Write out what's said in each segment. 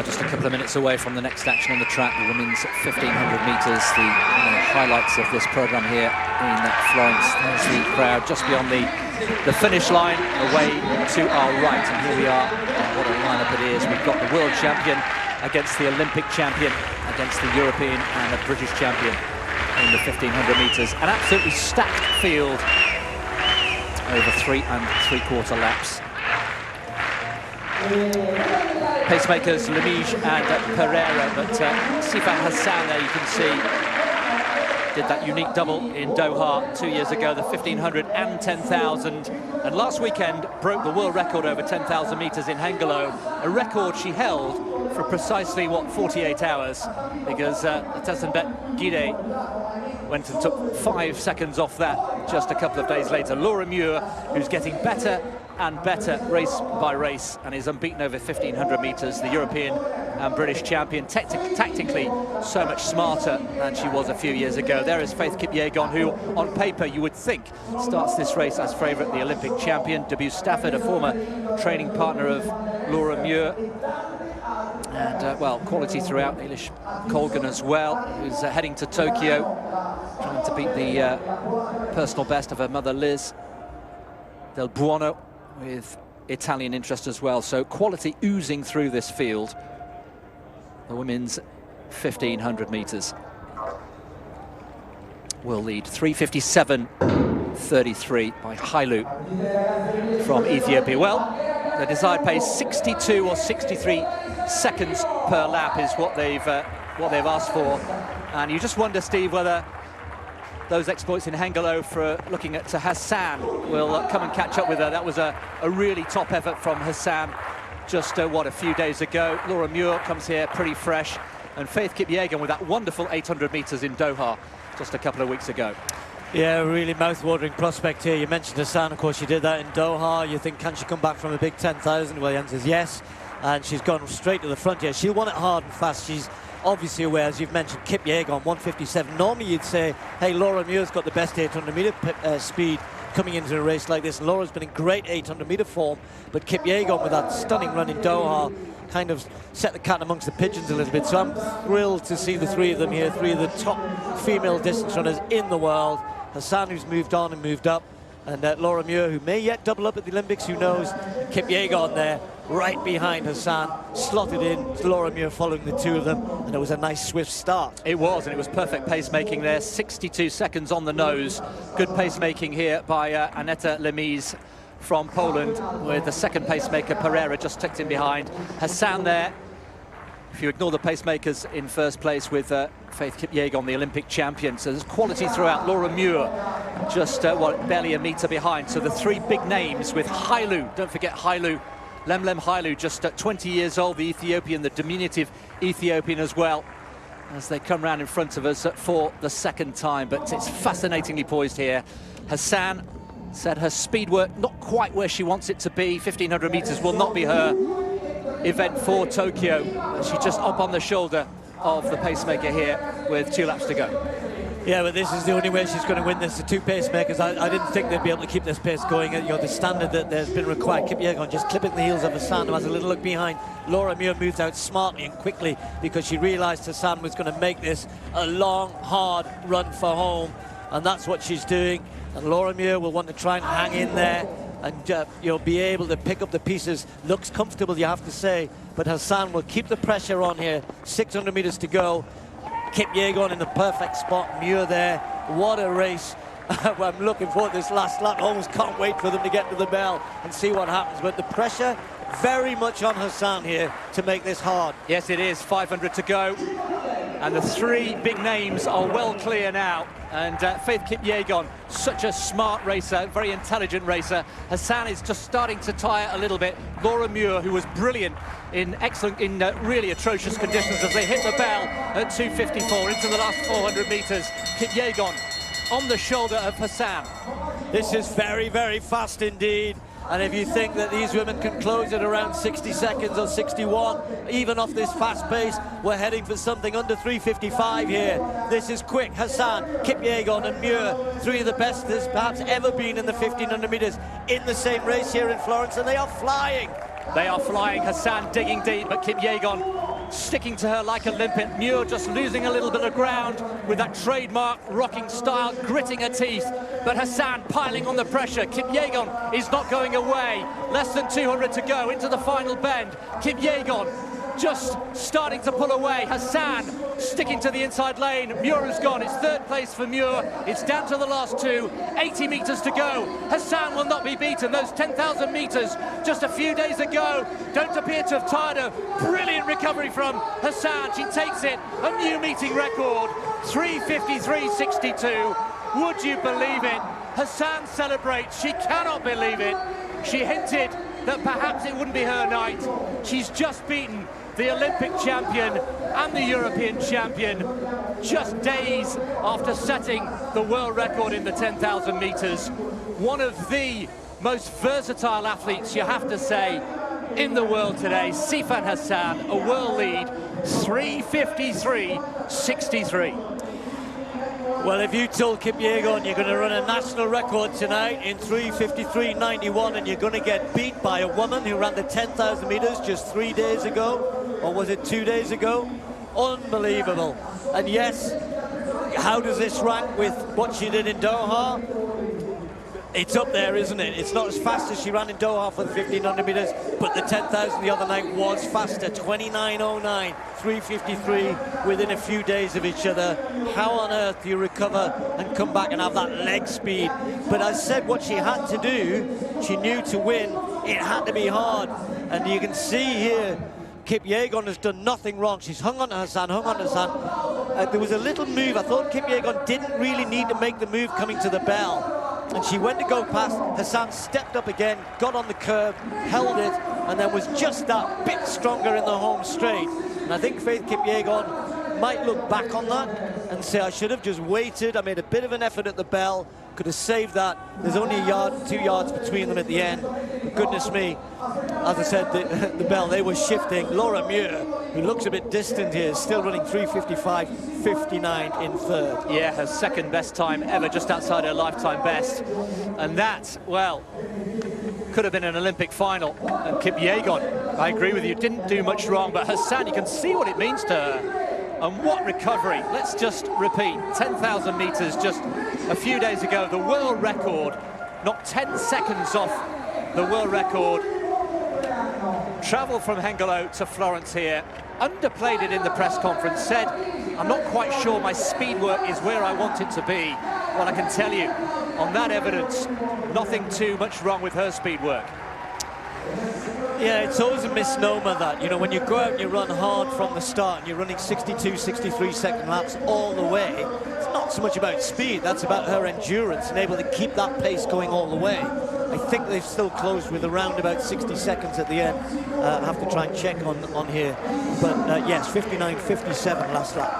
Just a couple of minutes away from the next action on the track, the women's 1500 metres, the highlights of this programme here in Florence. There's the crowd just beyond the finish line, away to our right, and here we are. What a lineup it is. We've got the world champion against the Olympic champion, against the European and the British champion in the 1500 metres. An absolutely stacked field over 3 3/4 laps. Pacemakers Lemige and Pereira, but Sifan Hassan there, you can see, did that unique double in Doha 2 years ago, the 1500 and 10,000, and last weekend broke the world record over 10,000 metres in Hengelo, a record she held for precisely, 48 hours, because Tassenbet Gide went and took 5 seconds off that just a couple of days later. Laura Muir, who's getting better and better race by race and is unbeaten over 1500 metres, the European and British champion, tactically so much smarter than she was a few years ago. There is Faith Kipyegon, who on paper you would think starts this race as favourite, the Olympic champion. Debut Stafford, a former training partner of Laura Muir, and well, quality throughout. Eilish Colgan as well, who's heading to Tokyo, trying to beat the personal best of her mother Liz Del Buono, with Italian interest as well. So quality oozing through this field. The women's 1500 metres will lead 3:57.33 by Hailu from Ethiopia. Well, the desired pace, 62 or 63 seconds per lap is what they've asked for, and you just wonder, Steve, whether those exploits in Hengelo for looking at Hassan will come and catch up with her. That was a really top effort from Hassan just a few days ago. Laura Muir comes here pretty fresh, and Faith Kipyegon with that wonderful 800 metres in Doha just a couple of weeks ago. Yeah, really mouth-watering prospect here. You mentioned Hassan, of course. She did that in Doha. You think, can she come back from a big 10,000? Well, the answer is yes, and she's gone straight to the front here. She'll want it hard and fast. She's obviously aware, as you've mentioned, Kipyegon 1:57. Normally you'd say, hey, Laura Muir's got the best 800 metre speed coming into a race like this. Laura's been in great 800 metre form, but Kipyegon with that stunning run in Doha kind of set the cat amongst the pigeons a little bit. So I'm thrilled to see the three of them here, three of the top female distance runners in the world. Hassan, who's moved on and moved up, and Laura Muir, who may yet double up at the Olympics, who knows. Kipyegon there, right behind Hassan, slotted in. Laura Muir following the two of them, and it was a nice swift start. It was, and it was perfect pacemaking there, 62 seconds on the nose. Good pacemaking here by Aneta Lemige from Poland, with the second pacemaker Pereira just tucked in behind. Hassan there, if you ignore the pacemakers, in first place with Faith Kipyegon, the Olympic champion. So there's quality throughout. Laura Muir just barely a metre behind. So the three big names with Hailu, don't forget Hailu, Lemlem Hailu, just 20 years old, the Ethiopian, the diminutive Ethiopian as well, as they come round in front of us for the second time. But it's fascinatingly poised here. Hassan said her speed work not quite where she wants it to be. 1500 metres will not be her event for Tokyo. She's just up on the shoulder of the pacemaker here with 2 laps to go. Yeah, but this is the only way she's going to win this. The two pacemakers, I didn't think they'd be able to keep this pace going. You know, the standard that there's been required. Kipyegon just clipping the heels of Hassan, who has a little look behind. Laura Muir moves out smartly and quickly because she realised Hassan was going to make this a long, hard run for home, and that's what she's doing. And Laura Muir will want to try and hang in there and you know, be able to pick up the pieces. Looks comfortable, you have to say, but Hassan will keep the pressure on here. 600 metres to go. Kipyegon in the perfect spot. Muir there. What a race. I'm looking forward to this last lap. Almost can't wait for them to get to the bell and see what happens. But the pressure very much on Hassan here to make this hard. Yes, it is. 500 to go. And the three big names are well clear now. And Faith Kipyegon, such a smart racer, very intelligent racer. Hassan is just starting to tire a little bit. Laura Muir, who was brilliant in really atrocious conditions as they hit the bell at 2:54 into the last 400 meters. Kipyegon on the shoulder of Hassan. This is very, very fast indeed. And if you think that these women can close at around 60 seconds or 61, even off this fast pace, we're heading for something under 3:55 here. This is quick. Hassan, Kipyegon and Muir, three of the best there's perhaps ever been in the 1500 meters in the same race here in Florence, and they are flying. They are flying. Hassan digging deep, but Kipyegon sticking to her like a limpet. Muir just losing a little bit of ground with that trademark rocking style, gritting her teeth. But Hassan piling on the pressure. Kipyegon is not going away. Less than 200 to go into the final bend. Kipyegon just starting to pull away. Hassan sticking to the inside lane. Muir has gone. It's third place for Muir. It's down to the last two. 80 meters to go. Hassan will not be beaten. Those 10,000 meters just a few days ago don't appear to have tired her. Brilliant recovery from Hassan. She takes it. A new meeting record. 3:53.62. Would you believe it? Hassan celebrates. She cannot believe it. She hinted that perhaps it wouldn't be her night. She's just beaten the Olympic champion and the European champion just days after setting the world record in the 10,000 meters. One of the most versatile athletes, you have to say, in the world today. Sifan Hassan, a world lead, 3:53.63. Well, if you told Kipyegon you're going to run a national record tonight in 3:53.91 and you're going to get beat by a woman who ran the 10,000 meters just 3 days ago, or was it 2 days ago? Unbelievable. And yes, how does this rank with what she did in Doha? It's up there, isn't it? It's not as fast as she ran in Doha for the 1,500 meters, but the 10,000 the other night was faster. 29:09, 3:53 within a few days of each other. How on earth do you recover and come back and have that leg speed? But I said what she had to do, she knew to win, it had to be hard. And you can see here, Kipyegon has done nothing wrong. She's hung on to Hassan, there was a little move. I thought Kipyegon didn't really need to make the move coming to the bell. And she went to go past. Hassan stepped up again, got on the curve, held it, and then was just that bit stronger in the home straight. And I think Faith Kipyegon might look back on that and say, I should have just waited. I made a bit of an effort at the bell, could have saved that. There's only a yard, 2 yards between them at the end. But goodness me, as I said, the bell, they were shifting. Laura Muir, who looks a bit distant here, is still running 3:55.59 in third. Yeah, her second best time ever, just outside her lifetime best. And that, well, could have been an Olympic final. And Kipyegon, I agree with you, didn't do much wrong, but Hassan, you can see what it means to her. And what recovery. Let's just repeat, 10,000 meters just a few days ago, the world record, not 10 seconds off the world record. Travel from Hengelo to Florence here, underplayed it in the press conference, said, I'm not quite sure my speed work is where I want it to be. Well, I can tell you, on that evidence, nothing too much wrong with her speed work. Yeah, it's always a misnomer that, you know, when you go out and you run hard from the start and you're running 62, 63 second laps all the way, it's not so much about speed, that's about her endurance and able to keep that pace going all the way. I think they've still closed with around about 60 seconds at the end. I have to try and check on here. But yes, 59.57 last lap.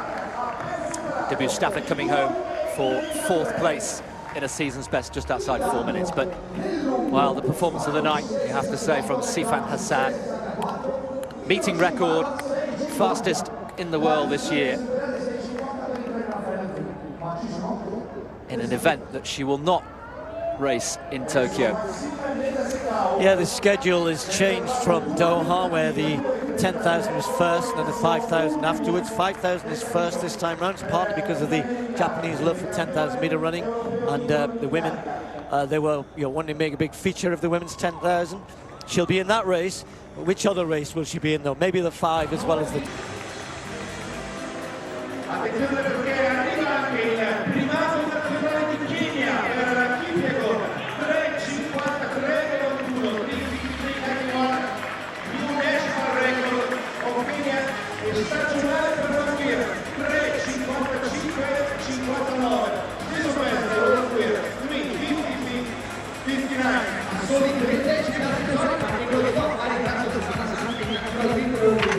Debut Stafford coming home for fourth place in a season's best, just outside 4 minutes. But, well, the performance of the night, you have to say, from Sifan Hassan. Meeting record, fastest in the world this year. In an event that she will not race in Tokyo. Yeah, the schedule is changed from Doha, where the 10,000 was first and then the 5,000 afterwards. 5,000 is first this time round, it's partly because of the Japanese love for 10,000 meter running, and the women, they were, you know, wanting to make a big feature of the women's 10,000. She'll be in that race. Which other race will she be in though? Maybe the 5 as well as the... assolutamente